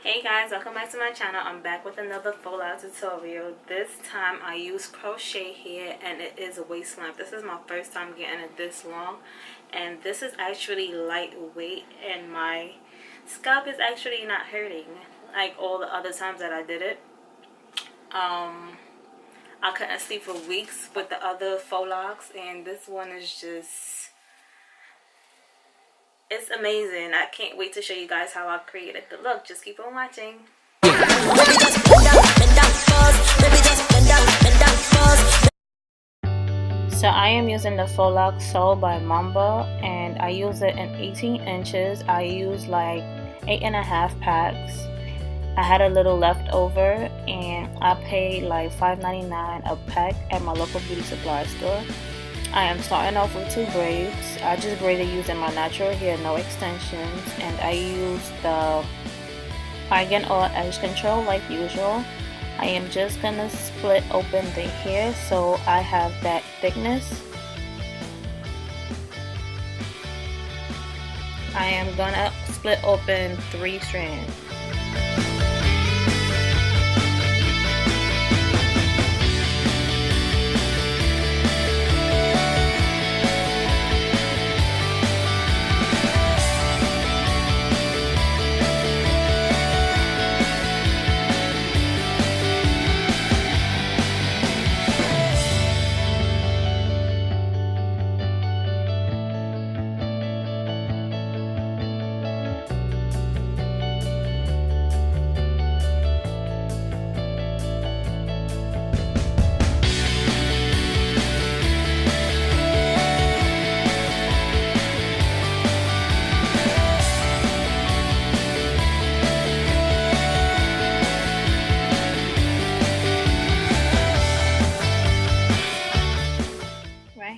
Hey guys, welcome back to my channel. I'm back with another faux loc tutorial. This time I use crochet here and it is a waist length. This is my first time getting it this long, and this is actually lightweight and my scalp is actually not hurting like all the other times that I did it. I couldn't sleep for weeks with the other faux locs, and this one is just, it's amazing. I can't wait to show you guys how I created the look. Just keep on watching. So I am using the Faux Locs Soul by Mamba, and I use it in 18 inches. I use like 8.5 packs. I had a little left over and I paid like $5.99 a pack at my local beauty supply store. I am starting off with 2 braids. I just braided using my natural hair, no extensions, and I use the Argan Oil Edge Control like usual. I am just gonna split open the hair so I have that thickness. I am gonna split open 3 strands.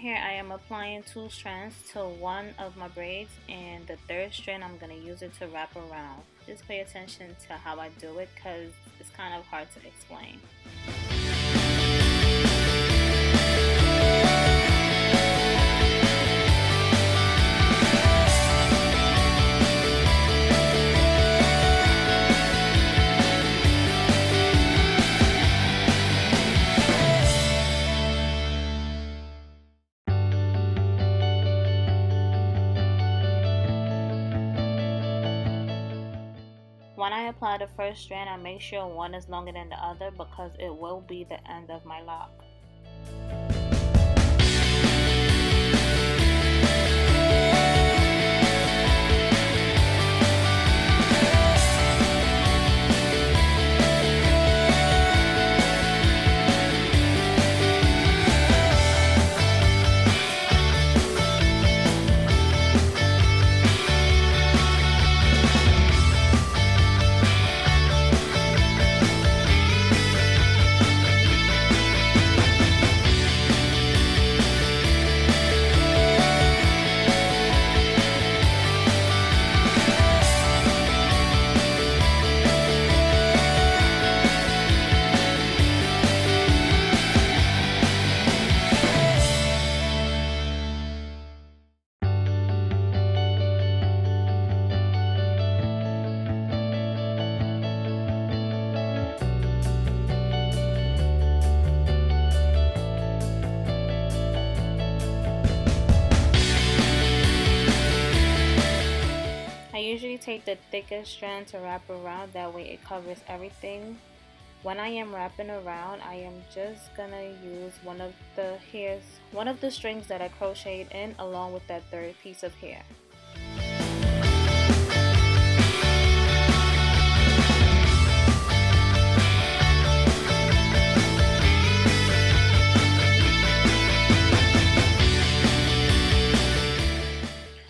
Here I am applying 2 strands to one of my braids, and the 3rd strand I'm going to use it to wrap around. Just pay attention to how I do it because it's kind of hard to explain. When I apply the 1st strand, I make sure one is longer than the other because it will be the end of my lock. I usually take the thickest strand to wrap around, that way it covers everything. When I am wrapping around, I am just gonna use one of the strings that I crocheted in along with that 3rd piece of hair.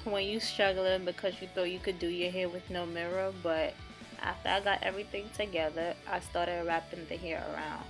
When you struggling because you thought you could do your hair with no mirror, but after I got everything together, I started wrapping the hair around.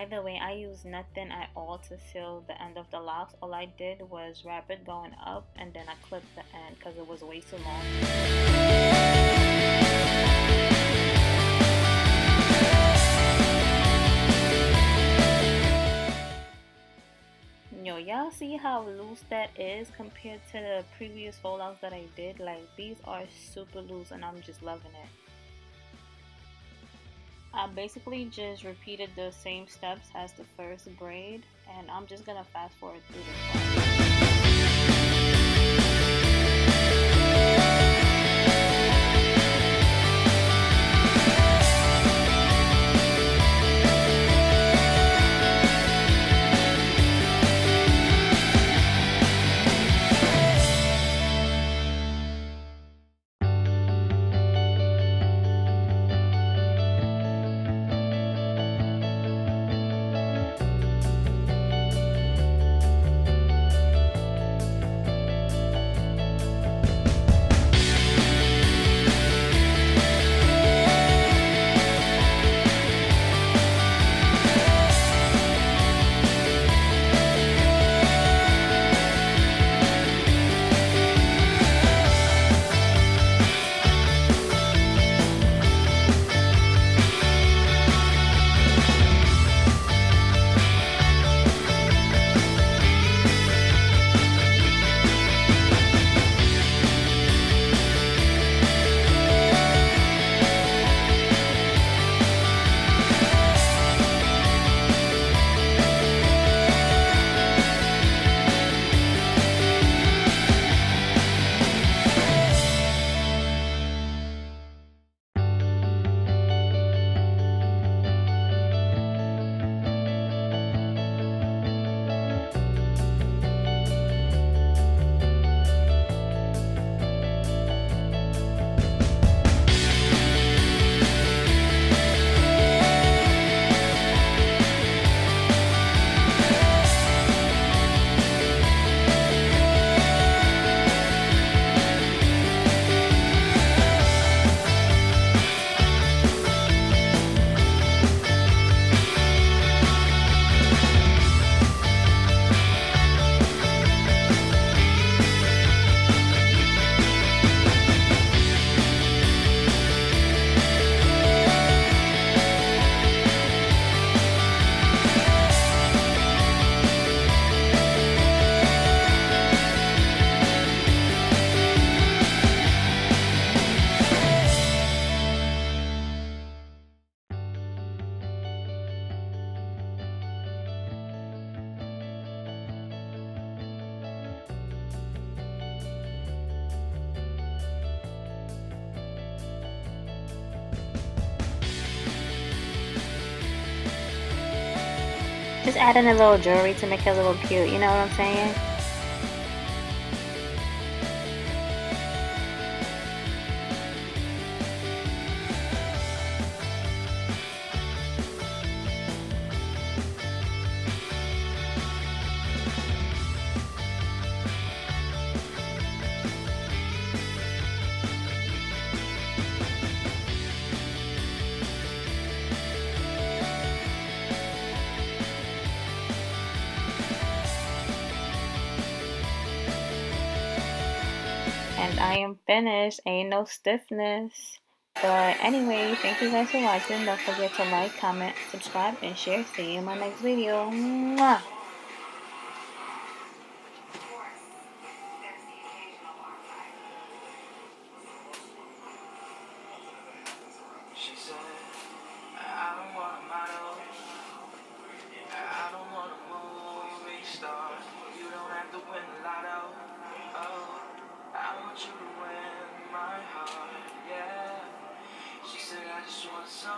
by the way, I used nothing at all to seal the end of the locks. All I did was wrap it going up and then I clipped the end because it was way too long. Yo, y'all see how loose that is compared to the previous faux locs that I did? Like, these are super loose and I'm just loving it. I basically just repeated the same steps as the first braid, and I'm just gonna fast forward through this part. Just adding a little jewelry to make it a little cute, you know what I'm saying? And I am finished. Ain't no stiffness. But anyway, thank you guys for watching. Don't forget to like, comment, subscribe, and share. See you in my next video. Mwah!